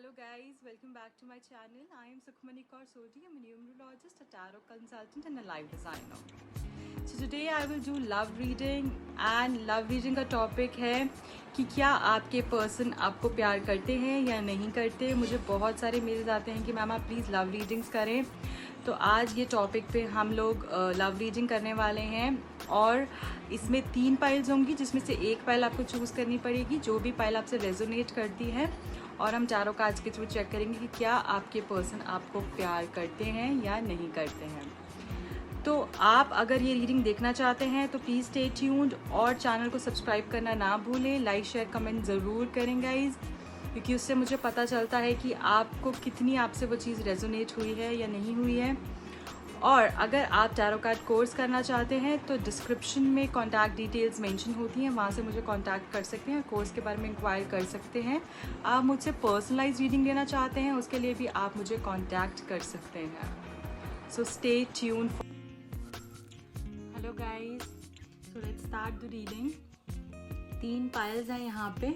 Hello guys, welcome back to my channel. I am Sukhmani Kaur Sodhi. I'm a numerologist, a tarot consultant and a life designer. So today I will do love reading and love reading का topic है कि क्या आपके person आपको प्यार करते हैं या नहीं करते। मुझे बहुत सारे मेल्स आते हैं कि मैम आप प्लीज़ लव रीडिंग्स करें। तो आज ये टॉपिक पे हम लोग लव रीडिंग करने वाले हैं और इसमें 3 पाइल्स होंगी जिसमें से एक पाइल आपको चूज़ करनी पड़ेगी, जो भी पाइल आपसे रेजोनेट करती है, और हम चारों कार्ड्स के थ्रू चेक करेंगे कि क्या आपके पर्सन आपको प्यार करते हैं या नहीं करते हैं। तो आप अगर ये रीडिंग देखना चाहते हैं तो प्लीज़ स्टे ट्यून्ड और चैनल को सब्सक्राइब करना ना भूलें। लाइक शेयर कमेंट ज़रूर करें गाइज, क्योंकि उससे मुझे पता चलता है कि आपको कितनी आपसे वो चीज़ रेजोनेट हुई है या नहीं हुई है। और अगर आप टैरो कार्ड कोर्स करना चाहते हैं तो डिस्क्रिप्शन में कॉन्टैक्ट डिटेल्स मेंशन होती हैं, वहाँ से मुझे कॉन्टैक्ट कर सकते हैं, कोर्स के बारे में इंक्वायर कर सकते हैं। आप मुझसे पर्सनलाइज रीडिंग लेना चाहते हैं उसके लिए भी आप मुझे कॉन्टैक्ट कर सकते हैं। So stay tune. Hello guys, so let's start the reading. 3 piles हैं यहाँ पे,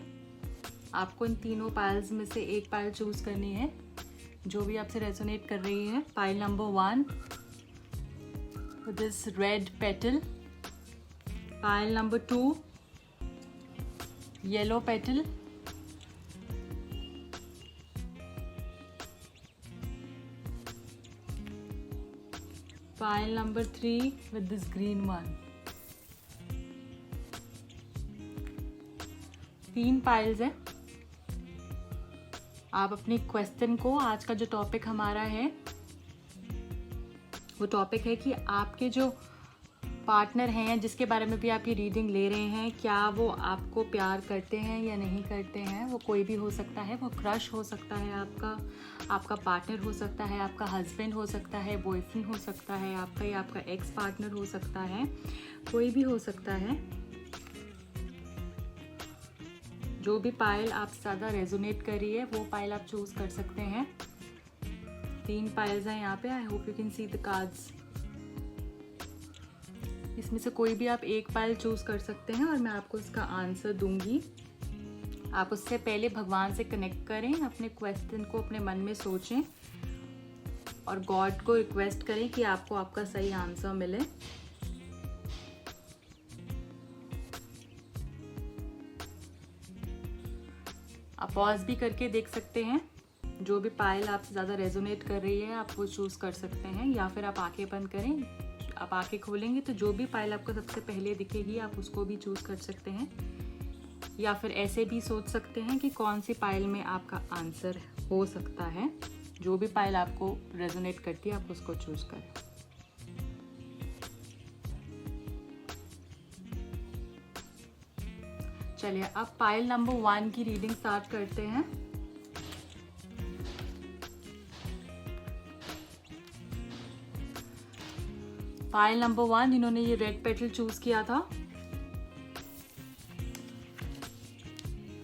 आपको इन तीनों पाइल्स में से एक पाइल चूज़ करनी है जो भी आपसे रेजोनेट कर रही है। Pile number 1 with this red petal, pile number 2 yellow petal, pile number 3 with this green one। 3 piles हैं। आप अपनी क्वेश्चन को, आज का जो टॉपिक हमारा है वो टॉपिक है कि आपके जो पार्टनर हैं जिसके बारे में भी आप ये रीडिंग ले रहे हैं, क्या वो आपको प्यार करते हैं या नहीं करते हैं। वो कोई भी हो सकता है, वो क्रश हो सकता है, आपका पार्टनर हो सकता है, आपका हस्बैंड हो सकता है, बॉयफ्रेंड हो सकता है आपका, या आपका एक्स पार्टनर हो सकता है, कोई भी हो सकता है। जो भी पाइल आप ज़्यादा रेजोनेट कर रही है वो पाइल आप चूज़ कर सकते हैं। 3 पाइल्स हैं यहाँ पे। I hope you can see the cards. इसमें से कोई भी आप एक पाइल चूज़ कर सकते हैं और मैं आपको इसका आंसर दूंगी। आप उससे पहले भगवान से कनेक्ट करें, अपने क्वेश्चन को अपने मन में सोचें और गॉड को रिक्वेस्ट करें कि आपको आपका सही आंसर मिले। आप पॉज भी करके देख सकते हैं। जो भी पाइल आपसे ज़्यादा रेजोनेट कर रही है आप वो चूज़ कर सकते हैं, या फिर आप आंखें बंद करें। आप आंखें खोलेंगे तो जो भी पाइल आपको सबसे पहले दिखेगी आप उसको भी चूज़ कर सकते हैं, या फिर ऐसे भी सोच सकते हैं कि कौन सी पाइल में आपका आंसर हो सकता है। जो भी पाइल आपको रेजोनेट करती है आप उसको चूज़ करें। चलिए अब पाइल नंबर 1 की रीडिंग स्टार्ट करते हैं। पाइल नंबर 1 जिन्होंने ये रेड पेटल चूज किया था,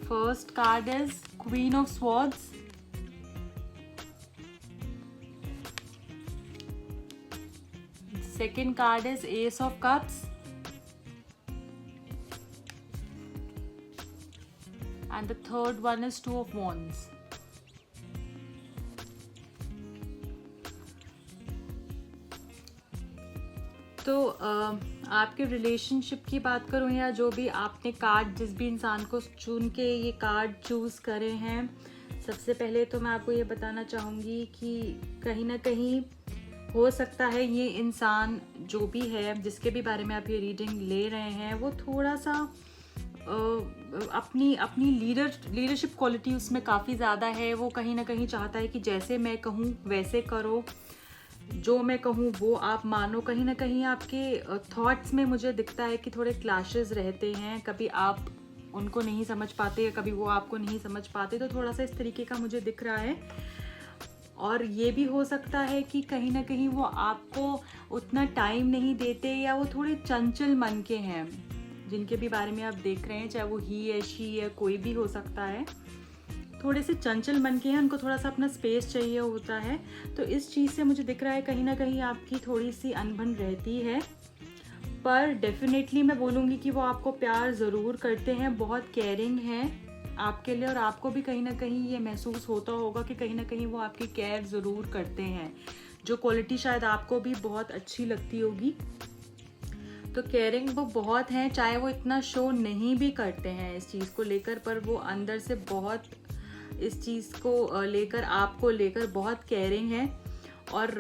first card is queen of swords, second card is S of cups, and the third one is 2 of wands। तो आपके रिलेशनशिप की बात करूं या जो भी आपने कार्ड, जिस भी इंसान को चुन के ये कार्ड चूज करे हैं, सबसे पहले तो मैं आपको ये बताना चाहूँगी कि कहीं ना कहीं हो सकता है ये इंसान जो भी है जिसके भी बारे में आप ये रीडिंग ले रहे हैं वो थोड़ा सा अपनी लीडरशिप क्वालिटी उसमें काफ़ी ज़्यादा है। वो कहीं ना कहीं चाहता है कि जैसे मैं कहूँ वैसे करो, जो मैं कहूँ वो आप मानो। कहीं ना कहीं आपके थॉट्स में मुझे दिखता है कि थोड़े क्लैशेस रहते हैं, कभी आप उनको नहीं समझ पाते या कभी वो आपको नहीं समझ पाते, तो थोड़ा सा इस तरीके का मुझे दिख रहा है। और ये भी हो सकता है कि कहीं ना कहीं वो आपको उतना टाइम नहीं देते, या वो थोड़े चंचल मन के हैं जिनके भी बारे में आप देख रहे हैं, चाहे वो ही है, शी है, कोई भी हो सकता है। थोड़े से चंचल मन के हैं, उनको थोड़ा सा अपना स्पेस चाहिए होता है। तो इस चीज़ से मुझे दिख रहा है कहीं ना कहीं आपकी थोड़ी सी अनबन रहती है, पर डेफिनेटली मैं बोलूँगी कि वो आपको प्यार ज़रूर करते हैं, बहुत केयरिंग हैं। आपके लिए, और आपको भी कहीं ना कहीं ये महसूस होता होगा कि कहीं ना कहीं वो आपकी केयर ज़रूर करते हैं, जो क्वालिटी शायद आपको भी बहुत अच्छी लगती होगी। तो केयरिंग वो बहुत हैं, चाहे वो इतना शो नहीं भी करते हैं इस चीज़ को लेकर, पर वो अंदर से बहुत इस चीज़ को लेकर, आपको लेकर बहुत केयरिंग है। और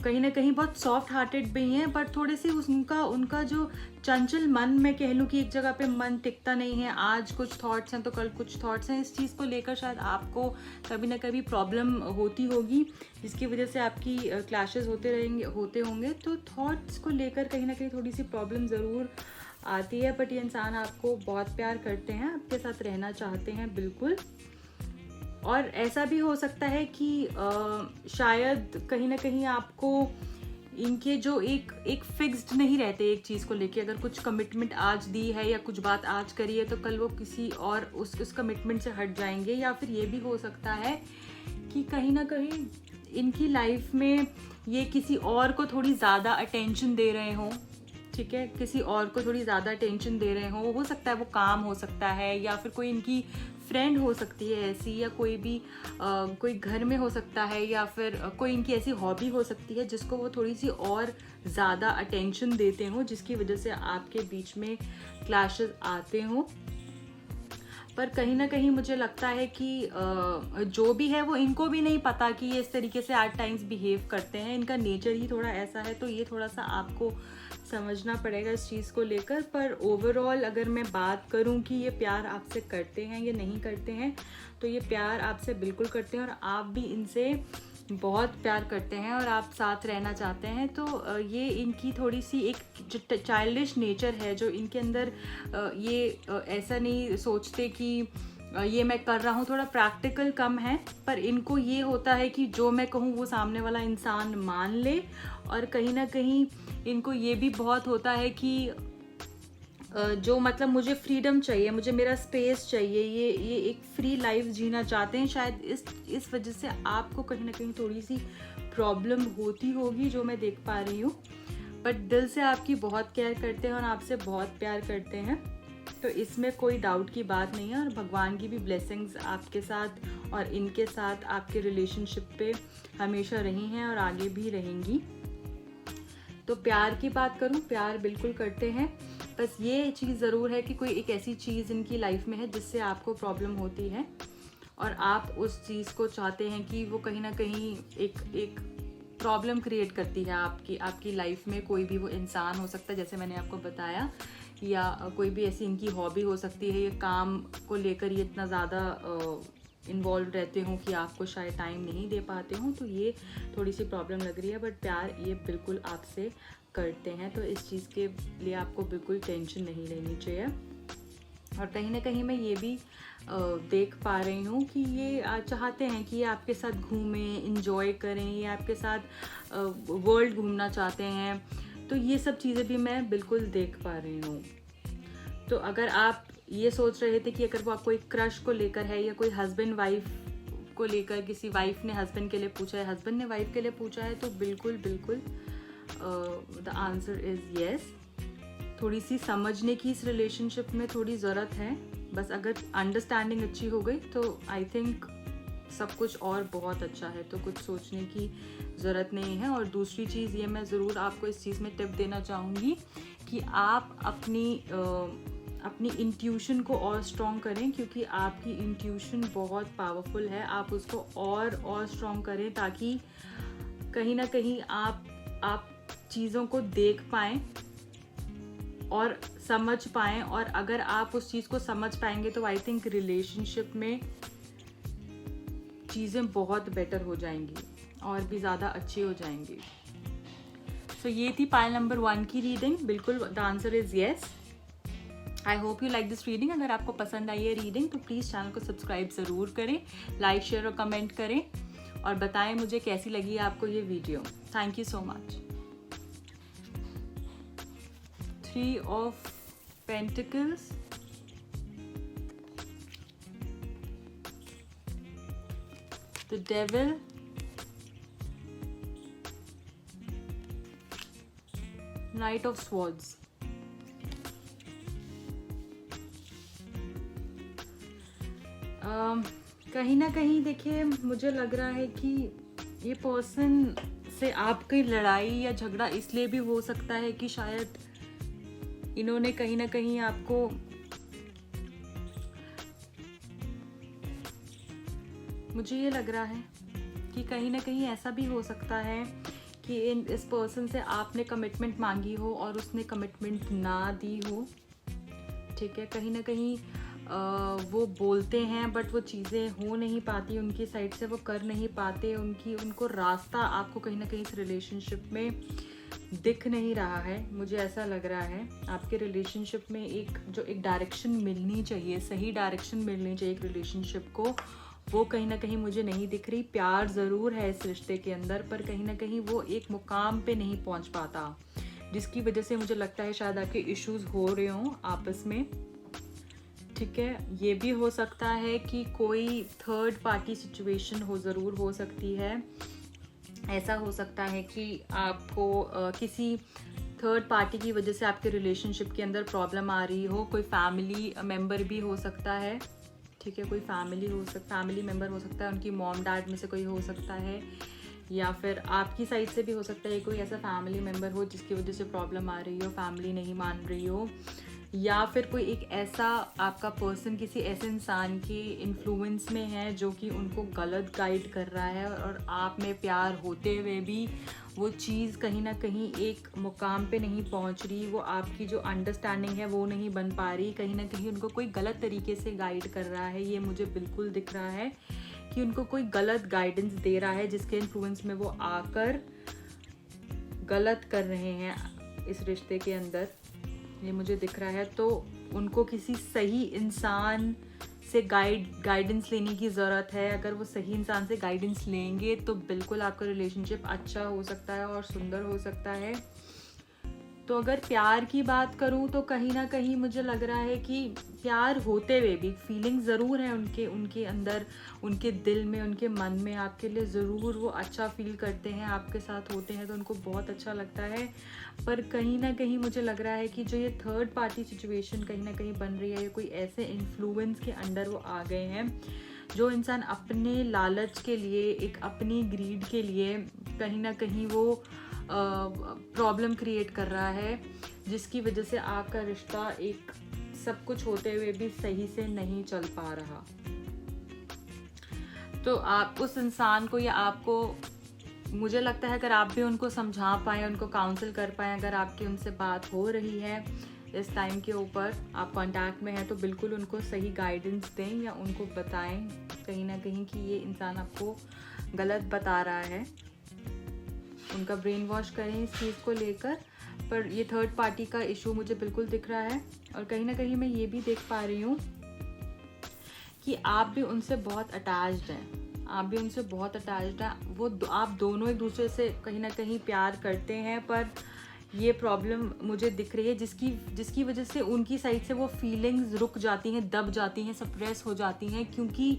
कहीं ना कहीं बहुत सॉफ्ट हार्टेड भी हैं, पर थोड़े से उनका जो चंचल मन, मैं कह लूँ कि एक जगह पे मन टिकता नहीं है। आज कुछ थॉट्स हैं तो कल कुछ थॉट्स हैं। इस चीज़ को लेकर शायद आपको कभी ना कभी प्रॉब्लम होती होगी, जिसकी वजह से आपकी क्लैशेस होते होंगे। तो थॉट्स को लेकर कहीं ना कहीं थोड़ी सी प्रॉब्लम ज़रूर आती है, बट ये इंसान आपको बहुत प्यार करते हैं, आपके साथ रहना चाहते हैं बिल्कुल। और ऐसा भी हो सकता है कि शायद कहीं ना कहीं आपको इनके जो एक फिक्स्ड नहीं रहते एक चीज़ को लेके। अगर कुछ कमिटमेंट आज दी है या कुछ बात आज करी है तो कल वो किसी और उस कमिटमेंट से हट जाएंगे। या फिर ये भी हो सकता है कि कहीं ना कहीं इनकी लाइफ में ये किसी और को थोड़ी ज़्यादा अटेंशन दे रहे हों, ठीक है, किसी और को थोड़ी ज़्यादा अटेंशन दे रहे हों। हो सकता है वो काम हो सकता है, या फिर कोई इनकी फ्रेंड हो सकती है ऐसी, या कोई भी कोई घर में हो सकता है, या फिर कोई इनकी ऐसी हॉबी हो सकती है जिसको वो थोड़ी सी और ज़्यादा अटेंशन देते हों, जिसकी वजह से आपके बीच में क्लैशेस आते हों। पर कहीं ना कहीं मुझे लगता है कि जो भी है वो इनको भी नहीं पता कि ये इस तरीके से एट टाइम्स बिहेव करते हैं। इनका नेचर ही थोड़ा ऐसा है, तो ये थोड़ा सा आपको समझना पड़ेगा इस चीज़ को लेकर। पर ओवरऑल अगर मैं बात करूं कि ये प्यार आपसे करते हैं या नहीं करते हैं, तो ये प्यार आपसे बिल्कुल करते हैं, और आप भी इनसे बहुत प्यार करते हैं और आप साथ रहना चाहते हैं। तो ये इनकी थोड़ी सी एक जो चाइल्डिश नेचर है जो इनके अंदर, ये ऐसा नहीं सोचते कि ये मैं कर रहा हूँ, थोड़ा प्रैक्टिकल कम है। पर इनको ये होता है कि जो मैं कहूँ वो सामने वाला इंसान मान ले। और कहीं ना कहीं इनको ये भी बहुत होता है कि जो मतलब मुझे फ्रीडम चाहिए, मुझे मेरा स्पेस चाहिए, ये एक फ्री लाइफ जीना चाहते हैं। शायद इस वजह से आपको कहीं ना कहीं थोड़ी सी प्रॉब्लम होती होगी, जो मैं देख पा रही हूँ। बट दिल से आपकी बहुत केयर करते हैं और आपसे बहुत प्यार करते हैं, तो इसमें कोई डाउट की बात नहीं है। और भगवान की भी ब्लेसिंग्स आपके साथ और इनके साथ आपके रिलेशनशिप पे हमेशा रही हैं और आगे भी रहेंगी। तो प्यार की बात करूं, प्यार बिल्कुल करते हैं। बस ये चीज़ ज़रूर है कि कोई एक ऐसी चीज़ इनकी लाइफ में है जिससे आपको प्रॉब्लम होती है, और आप उस चीज़ को चाहते हैं कि वो कहीं ना कहीं एक प्रॉब्लम क्रिएट करती है आपकी लाइफ में। कोई भी वो इंसान हो सकता है, जैसे मैंने आपको बताया, या कोई भी ऐसी इनकी हॉबी हो सकती है। ये काम को लेकर ये इतना ज़्यादा इन्वॉल्व रहते हों कि आपको शायद टाइम नहीं दे पाते हों, तो ये थोड़ी सी प्रॉब्लम लग रही है। बट प्यार ये बिल्कुल आपसे करते हैं, तो इस चीज़ के लिए आपको बिल्कुल टेंशन नहीं लेनी चाहिए। और कहीं ना कहीं मैं ये भी देख पा रही हूँ कि ये चाहते हैं कि ये आपके साथ घूमें, इंजॉय करें, ये आपके साथ वर्ल्ड घूमना चाहते हैं। तो ये सब चीज़ें भी मैं बिल्कुल देख पा रही हूँ। तो अगर आप ये सोच रहे थे कि अगर वो आपको एक क्रश को लेकर है, या कोई हस्बैंड वाइफ को लेकर, किसी वाइफ ने हस्बैंड के लिए पूछा है, हस्बैंड ने वाइफ के लिए पूछा है, तो बिल्कुल बिल्कुल द आंसर इज़ येस। थोड़ी सी समझने की इस रिलेशनशिप में थोड़ी ज़रूरत है। बस अगर अंडरस्टैंडिंग अच्छी हो गई तो आई थिंक सब कुछ और बहुत अच्छा है, तो कुछ सोचने की ज़रूरत नहीं है। और दूसरी चीज़ ये मैं ज़रूर आपको इस चीज़ में टिप देना चाहूँगी कि आप अपनी इंट्यूशन को और स्ट्रॉन्ग करें, क्योंकि आपकी इंट्यूशन बहुत पावरफुल है। आप उसको और स्ट्रॉन्ग करें, ताकि कहीं ना कहीं आप चीज़ों को देख पाएँ और समझ पाएँ। और अगर आप उस चीज़ को समझ पाएंगे तो आई थिंक रिलेशनशिप में चीज़ें बहुत बेटर हो जाएंगी और भी ज़्यादा अच्छी हो जाएंगी। सो ये थी पाइल नंबर 1 की रीडिंग। बिल्कुल the answer is yes. I hope you like this reading. अगर आपको पसंद आई है रीडिंग तो प्लीज़ चैनल को सब्सक्राइब ज़रूर करें, लाइक शेयर और कमेंट करें, और बताएं मुझे कैसी लगी आपको ये video. Thank you so much. 3 of Pentacles, the Devil, Knight of Swords. कहीं ना कहीं देखिए, मुझे लग रहा है कि ये पर्सन से आपकी लड़ाई या झगड़ा इसलिए भी हो सकता है कि शायद इन्होंने कहीं ना कहीं आपको मुझे ये लग रहा है कि कहीं ना कहीं ऐसा भी हो सकता है कि इस पर्सन से आपने कमिटमेंट मांगी हो और उसने कमिटमेंट ना दी हो। ठीक है, कहीं ना कहीं वो बोलते हैं बट वो चीज़ें हो नहीं पाती उनकी साइड से, वो कर नहीं पाते, उनको रास्ता आपको कहीं ना कहीं इस रिलेशनशिप में दिख नहीं रहा है। मुझे ऐसा लग रहा है आपके रिलेशनशिप में एक डायरेक्शन मिलनी चाहिए, सही डायरेक्शन मिलनी चाहिए एक रिलेशनशिप को, वो कहीं ना कहीं मुझे नहीं दिख रही। प्यार ज़रूर है इस रिश्ते के अंदर, पर कहीं ना कहीं वो एक मुकाम पे नहीं पहुंच पाता, जिसकी वजह से मुझे लगता है शायद आपके इश्यूज हो रहे हों आपस में। ठीक है, ये भी हो सकता है कि कोई थर्ड पार्टी सिचुएशन ज़रूर हो सकती है। ऐसा हो सकता है कि आपको किसी थर्ड पार्टी की वजह से आपके रिलेशनशिप के अंदर प्रॉब्लम आ रही हो। कोई फैमिली मेंबर भी हो सकता है। ठीक है, कोई फैमिली मेंबर हो सकता है, उनकी मॉम डैड में से कोई हो सकता है, या फिर आपकी साइड से भी हो सकता है कोई ऐसा फैमिली मेंबर हो जिसकी वजह से प्रॉब्लम आ रही हो, फैमिली नहीं मान रही हो, या फिर कोई एक ऐसा आपका पर्सन किसी ऐसे इंसान के इन्फ्लुएंस में है जो कि उनको गलत गाइड कर रहा है, और आप में प्यार होते हुए भी वो चीज़ कहीं ना कहीं एक मुकाम पे नहीं पहुंच रही, वो आपकी जो अंडरस्टैंडिंग है वो नहीं बन पा रही, कहीं ना कहीं उनको कोई गलत तरीके से गाइड कर रहा है। ये मुझे बिल्कुल दिख रहा है कि उनको कोई गलत गाइडेंस दे रहा है जिसके इन्फ्लुएंस में वो आकर गलत कर रहे हैं इस रिश्ते के अंदर, ये मुझे दिख रहा है। तो उनको किसी सही इंसान से गाइडेंस लेने की ज़रूरत है। अगर वो सही इंसान से गाइडेंस लेंगे तो बिल्कुल आपका रिलेशनशिप अच्छा हो सकता है और सुंदर हो सकता है। तो अगर प्यार की बात करूँ तो कहीं ना कहीं मुझे लग रहा है कि प्यार होते हुए भी फीलिंग ज़रूर है उनके अंदर, उनके दिल में, उनके मन में आपके लिए ज़रूर वो अच्छा फील करते हैं, आपके साथ होते हैं तो उनको बहुत अच्छा लगता है। पर कहीं ना कहीं मुझे लग रहा है कि जो ये थर्ड पार्टी सिचुएशन कहीं ना कहीं बन रही है, ये कोई ऐसे इन्फ्लुएंस के अंडर वो आ गए हैं जो इंसान अपने लालच के लिए, एक अपनी ग्रीड के लिए कहीं ना कहीं वो प्रॉब्लम क्रिएट कर रहा है, जिसकी वजह से आपका रिश्ता एक सब कुछ होते हुए भी सही से नहीं चल पा रहा। तो आप उस इंसान को, या आपको, मुझे लगता है अगर आप भी उनको समझा पाएँ, उनको काउंसिल कर पाएँ, अगर आपकी उनसे बात हो रही है इस टाइम के ऊपर, आप कांटेक्ट में हैं, तो बिल्कुल उनको सही गाइडेंस दें या उनको बताएं कहीं ना कहीं कि ये इंसान आपको गलत बता रहा है। उनका ब्रेन वॉश करें इस चीज़ को लेकर। पर ये थर्ड पार्टी का इशू मुझे बिल्कुल दिख रहा है, और कहीं ना कहीं मैं ये भी देख पा रही हूँ कि आप भी उनसे बहुत अटैच्ड हैं, आप भी उनसे बहुत अटैच्ड हैं। आप दोनों एक दूसरे से कहीं ना कहीं प्यार करते हैं, पर ये प्रॉब्लम मुझे दिख रही है जिसकी वजह से उनकी साइड से वो फीलिंग्स रुक जाती हैं, दब जाती हैं, सप्रेस हो जाती हैं। क्योंकि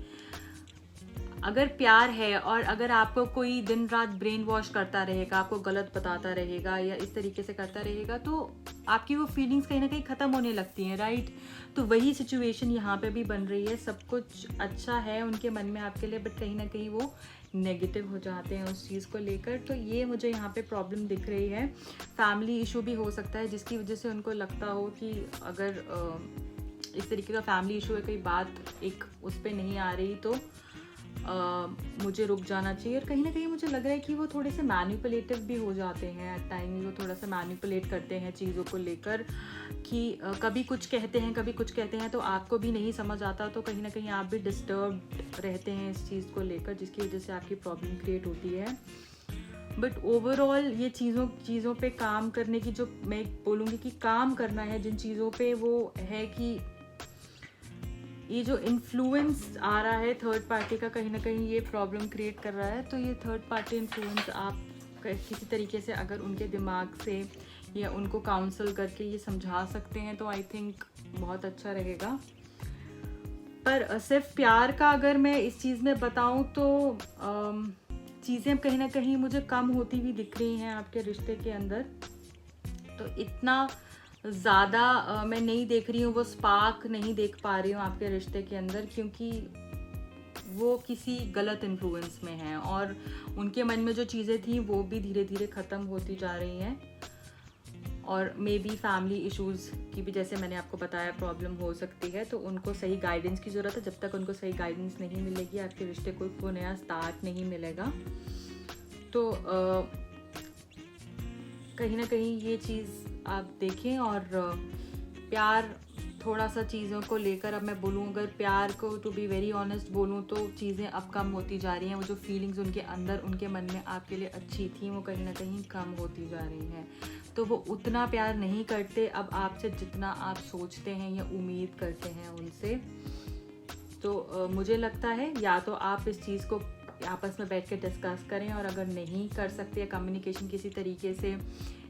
अगर प्यार है और अगर आपको कोई दिन रात ब्रेन वॉश करता रहेगा, आपको गलत बताता रहेगा या इस तरीके से करता रहेगा, तो आपकी वो फीलिंग्स कहीं ना कहीं ख़त्म होने लगती हैं, राइट। तो वही सिचुएशन यहाँ पे भी बन रही है। सब कुछ अच्छा है उनके मन में आपके लिए, बट कहीं ना कहीं वो नेगेटिव हो जाते हैं उस चीज़ को लेकर। तो ये मुझे यहाँ पे प्रॉब्लम दिख रही है। फैमिली इशू भी हो सकता है जिसकी वजह से उनको लगता हो कि अगर इस तरीके का फैमिली इशू है, कोई बात एक उस पर नहीं आ रही तो मुझे रुक जाना चाहिए। और कहीं ना कहीं मुझे लग रहा है कि वो थोड़े से मैनिपुलेटिव भी हो जाते हैं एट टाइम, वो थोड़ा सा मैनिपुलेट करते हैं चीज़ों को लेकर कि कभी कुछ कहते हैं, कभी कुछ कहते हैं, तो आपको भी नहीं समझ आता, तो कहीं ना कहीं आप भी डिस्टर्ब रहते हैं इस चीज़ को लेकर, जिसकी वजह से आपकी प्रॉब्लम क्रिएट होती है। बट ओवरऑल ये चीज़ों पे काम करने की, जो मैं बोलूँगी कि काम करना है जिन चीज़ों पे, वो है कि ये जो इन्फ्लुएंस आ रहा है थर्ड पार्टी का, कहीं ना कहीं ये प्रॉब्लम क्रिएट कर रहा है। तो ये थर्ड पार्टी इन्फ्लुएंस आप किसी तरीके से अगर उनके दिमाग से या उनको काउंसल करके ये समझा सकते हैं तो आई थिंक बहुत अच्छा रहेगा। पर सिर्फ प्यार का अगर मैं इस चीज़ में बताऊं तो चीज़ें कहीं ना कहीं मुझे कम होती हुई दिख रही हैं आपके रिश्ते के अंदर। तो इतना ज़्यादा मैं नहीं देख रही हूँ, वो स्पार्क नहीं देख पा रही हूँ आपके रिश्ते के अंदर, क्योंकि वो किसी गलत इन्फ्लुएंस में हैं और उनके मन में जो चीज़ें थी वो भी धीरे धीरे ख़त्म होती जा रही हैं। और मे बी फैमिली इश्यूज़ की भी, जैसे मैंने आपको बताया, प्रॉब्लम हो सकती है। तो उनको सही गाइडेंस की ज़रूरत है। जब तक उनको सही गाइडेंस नहीं मिलेगी, आपके रिश्ते को नया स्टार्ट नहीं मिलेगा। तो कहीं ना कहीं ये चीज़ आप देखें। और प्यार, थोड़ा सा चीज़ों को लेकर, अब मैं बोलूँ अगर प्यार को टू बी वेरी ऑनेस्ट बोलूँ तो चीज़ें अब कम होती जा रही हैं। वो जो फीलिंग्स उनके अंदर, उनके मन में आपके लिए अच्छी थी, वो कहीं ना कहीं कम होती जा रही हैं। तो वो उतना प्यार नहीं करते अब आपसे जितना आप सोचते हैं या उम्मीद करते हैं उनसे। तो मुझे लगता है या तो आप इस चीज़ को आपस में बैठ के डिस्कस करें, और अगर नहीं कर सकते या कम्युनिकेशन किसी तरीके से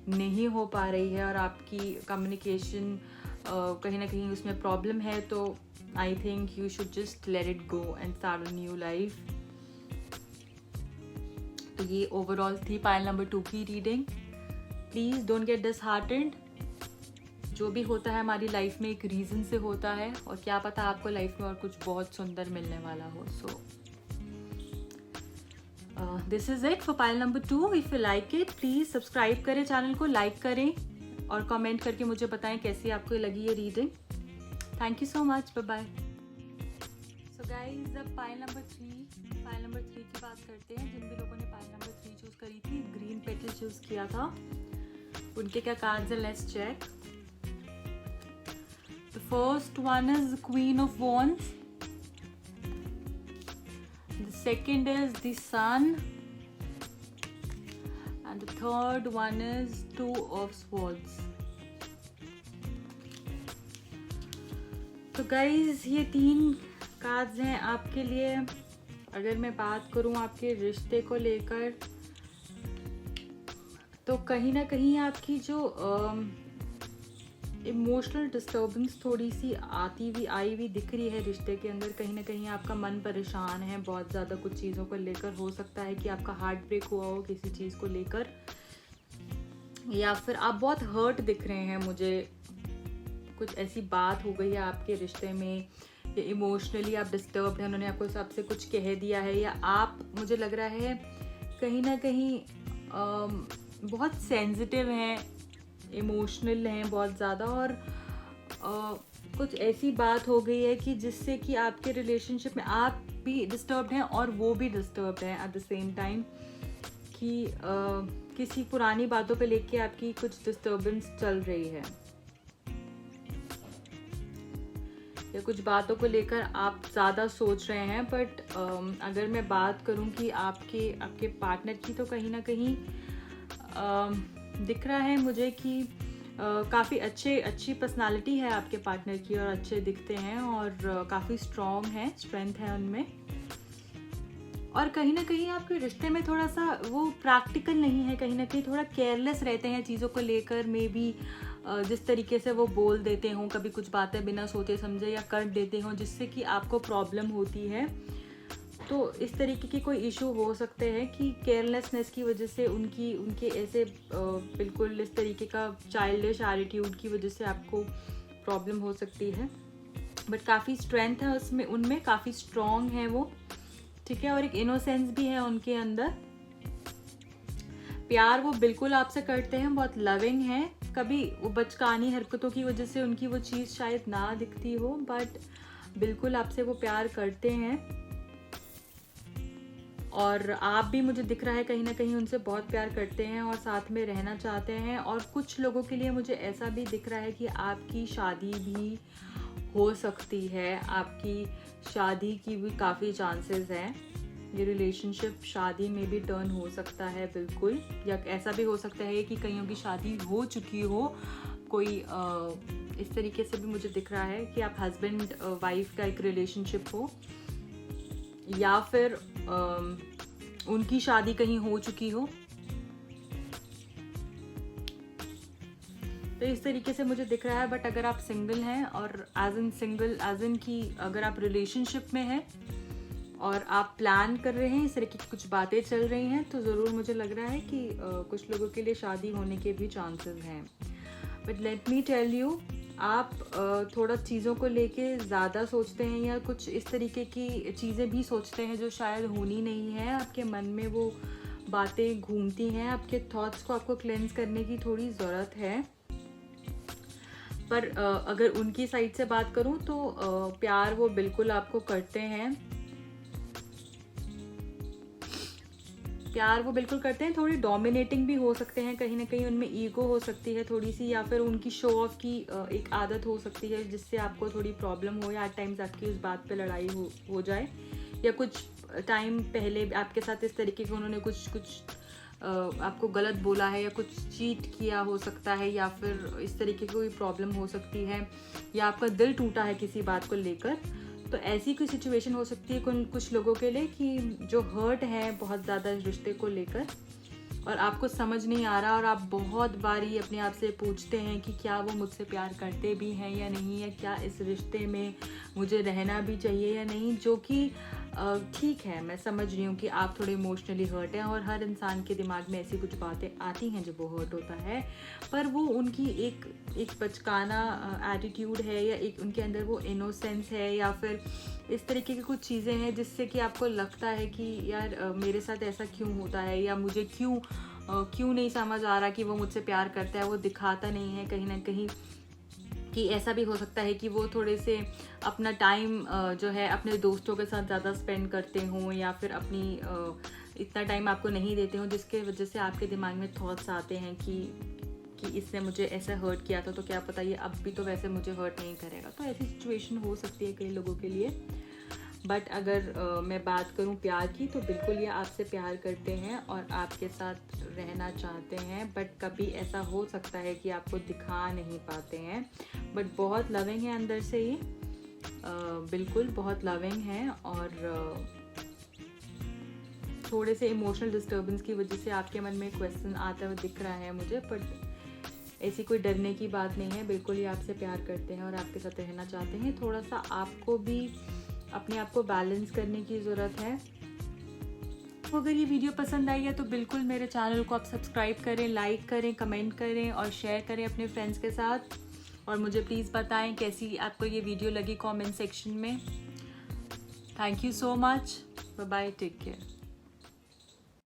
नहीं हो पा रही है और आपकी कम्युनिकेशन कहीं ना कहीं उसमें प्रॉब्लम है, तो I think you should just let it go and start a new life. तो ये ओवरऑल थी पाइल नंबर 2 की reading. Please don't get disheartened. जो भी होता है हमारी लाइफ में एक रीज़न से होता है, और क्या पता आपको लाइफ में और कुछ बहुत सुंदर मिलने वाला हो। So this is it for pile number 2। If you like it, please subscribe करें, चैनल को लाइक करें और कमेंट करके मुझे बताएं कैसी आपको लगी ये reading. Thank you so much, bye bye. So guys, अब पाइल नंबर 3 की बात करते हैं। जिन भी लोगों ने पाइल नंबर 3 चूज़ करी थी, ग्रीन पेटल चूज़ किया था, उनके क्या कार्ड्स हैं, let's check. The first one is queen of wands, the second is the sun, and the third one is 2 of swords. तो गाइज, ये 3 कार्ड्स हैं आपके लिए। अगर मैं बात करूं आपके रिश्ते को लेकर, तो कहीं ना कहीं आपकी जो इमोशनल डिस्टर्बेंस थोड़ी सी आई हुई दिख रही है रिश्ते के अंदर। कहीं ना कहीं आपका मन परेशान है बहुत ज़्यादा कुछ चीज़ों को लेकर। हो सकता है कि आपका हार्ट ब्रेक हुआ हो किसी चीज़ को लेकर, या फिर आप बहुत हर्ट दिख रहे हैं मुझे। कुछ ऐसी बात हो गई है आपके रिश्ते में, या इमोशनली आप डिस्टर्ब्ड हैं, उन्होंने आपको सबसे कुछ कह दिया है, या आप, मुझे लग रहा है कहीं ना कहीं बहुत सेंसिटिव हैं, इमोशनल हैं बहुत ज़्यादा। और कुछ ऐसी बात हो गई है कि जिससे कि आपके रिलेशनशिप में आप भी डिस्टर्ब्ड हैं और वो भी डिस्टर्ब्ड हैं एट द सेम टाइम। कि किसी पुरानी बातों पे लेके आपकी कुछ डिस्टर्बेंस चल रही है, या कुछ बातों को लेकर आप ज़्यादा सोच रहे हैं। बट अगर मैं बात करूं कि आपके पार्टनर की, तो कहीं ना कहीं दिख रहा है मुझे कि काफ़ी अच्छी पर्सनालिटी है आपके पार्टनर की, और अच्छे दिखते हैं, और काफ़ी स्ट्रॉन्ग है, स्ट्रेंथ है उनमें। और कहीं ना कहीं आपके रिश्ते में थोड़ा सा वो प्रैक्टिकल नहीं है, कहीं ना कहीं थोड़ा केयरलेस रहते हैं चीज़ों को लेकर। मे बी जिस तरीके से वो बोल देते हों, कभी कुछ बातें बिना सोचे समझे या कर देते हों, जिससे कि आपको प्रॉब्लम होती है। तो इस तरीके के कोई इशू हो सकते हैं कि केयरलेसनेस की वजह से उनके ऐसे बिल्कुल इस तरीके का चाइल्डिश एटीट्यूड की वजह से आपको प्रॉब्लम हो सकती है। बट काफ़ी स्ट्रेंथ है उसमें, उनमें काफ़ी स्ट्रॉन्ग है वो, ठीक है। और एक इनोसेंस भी है उनके अंदर। प्यार वो बिल्कुल आपसे करते हैं, बहुत लविंग है। कभी वो बचकानी हरकतों की वजह से उनकी वो चीज़ शायद ना दिखती हो, बट बिल्कुल आपसे वो प्यार करते हैं। और आप भी, मुझे दिख रहा है कहीं ना कहीं उनसे बहुत प्यार करते हैं और साथ में रहना चाहते हैं। और कुछ लोगों के लिए मुझे ऐसा भी दिख रहा है कि आपकी शादी भी हो सकती है, आपकी शादी की भी काफ़ी चांसेस हैं। ये रिलेशनशिप शादी में भी टर्न हो सकता है बिल्कुल, या ऐसा भी हो सकता है कि कईयों की शादी हो चुकी हो। कोई इस तरीके से भी मुझे दिख रहा है कि आप हस्बैंड वाइफ का एक रिलेशनशिप हो, या फिर उनकी शादी कहीं हो चुकी हो। तो इस तरीके से मुझे दिख रहा है। बट अगर आप सिंगल हैं, और एज इन की अगर आप रिलेशनशिप में हैं और आप प्लान कर रहे हैं, इस तरह की कुछ बातें चल रही हैं, तो ज़रूर मुझे लग रहा है कि कुछ लोगों के लिए शादी होने के भी चांसेस हैं। But let me tell you, आप थोड़ा चीज़ों को लेके ज़्यादा सोचते हैं या कुछ इस तरीके की चीज़ें भी सोचते हैं जो शायद होनी नहीं है। आपके मन में वो बातें घूमती हैं, आपके थॉट्स को आपको क्लेंस करने की थोड़ी ज़रूरत है। पर अगर उनकी साइड से बात करूं तो प्यार वो बिल्कुल आपको करते हैं, प्यार वो बिल्कुल करते हैं। थोड़ी डोमिनेटिंग भी हो सकते हैं, कहीं ना कहीं उनमें ईगो हो सकती है थोड़ी सी, या फिर उनकी शो ऑफ की एक आदत हो सकती है जिससे आपको थोड़ी प्रॉब्लम हो या एट टाइम्स आपकी उस बात पे लड़ाई हो जाए, या कुछ टाइम पहले आपके साथ इस तरीके के उन्होंने कुछ आपको गलत बोला है या कुछ चीट किया हो सकता है, या फिर इस तरीके की कोई प्रॉब्लम हो सकती है, या आपका दिल टूटा है किसी बात को लेकर। तो ऐसी कोई सिचुएशन हो सकती है कुछ लोगों के लिए कि जो हर्ट है बहुत ज़्यादा इस रिश्ते को लेकर, और आपको समझ नहीं आ रहा, और आप बहुत बारी अपने आप से पूछते हैं कि क्या वो मुझसे प्यार करते भी हैं या नहीं, या क्या इस रिश्ते में मुझे रहना भी चाहिए या नहीं। जो कि ठीक है, मैं समझ रही हूँ कि आप थोड़े इमोशनली हर्ट हैं, और हर इंसान के दिमाग में ऐसी कुछ बातें आती हैं जब वो हर्ट होता है। पर वो उनकी एक बचकाना एटीट्यूड है, या एक उनके अंदर वो इनोसेंस है, या फिर इस तरीके की कुछ चीज़ें हैं जिससे कि आपको लगता है कि यार मेरे साथ ऐसा क्यों होता है, या मुझे क्यों नहीं समझ आ रहा कि वो मुझसे प्यार करता है, वो दिखाता नहीं है कहीं ना कहीं। कि ऐसा भी हो सकता है कि वो थोड़े से अपना टाइम जो है अपने दोस्तों के साथ ज़्यादा स्पेंड करते हों, या फिर अपनी इतना टाइम आपको नहीं देते हों, जिसके वजह से आपके दिमाग में थॉट्स आते हैं कि इसने मुझे ऐसा हर्ट किया था, तो क्या पता ये अब भी तो वैसे मुझे हर्ट नहीं करेगा। तो ऐसी सिचुएशन हो सकती है कई लोगों के लिए। बट अगर मैं बात करूं प्यार की, तो बिल्कुल ये आपसे प्यार करते हैं और आपके साथ रहना चाहते हैं। बट कभी ऐसा हो सकता है कि आपको दिखा नहीं पाते हैं, बट बहुत लविंग है अंदर से ही, बिल्कुल बहुत लविंग है। और थोड़े से इमोशनल डिस्टर्बेंस की वजह से आपके मन में क्वेश्चन आता हुआ दिख रहा है मुझे, बट ऐसी कोई डरने की बात नहीं है। बिल्कुल ये आपसे प्यार करते हैं और आपके साथ रहना चाहते हैं। थोड़ा सा आपको भी अपने आप को बैलेंस करने की ज़रूरत है। तो अगर ये वीडियो पसंद आई है तो बिल्कुल मेरे चैनल को आप सब्सक्राइब करें, लाइक करें, कमेंट करें और शेयर करें अपने फ्रेंड्स के साथ। और मुझे प्लीज़ बताएं कैसी आपको ये वीडियो लगी कमेंट सेक्शन में। Thank you so much, bye bye, take care.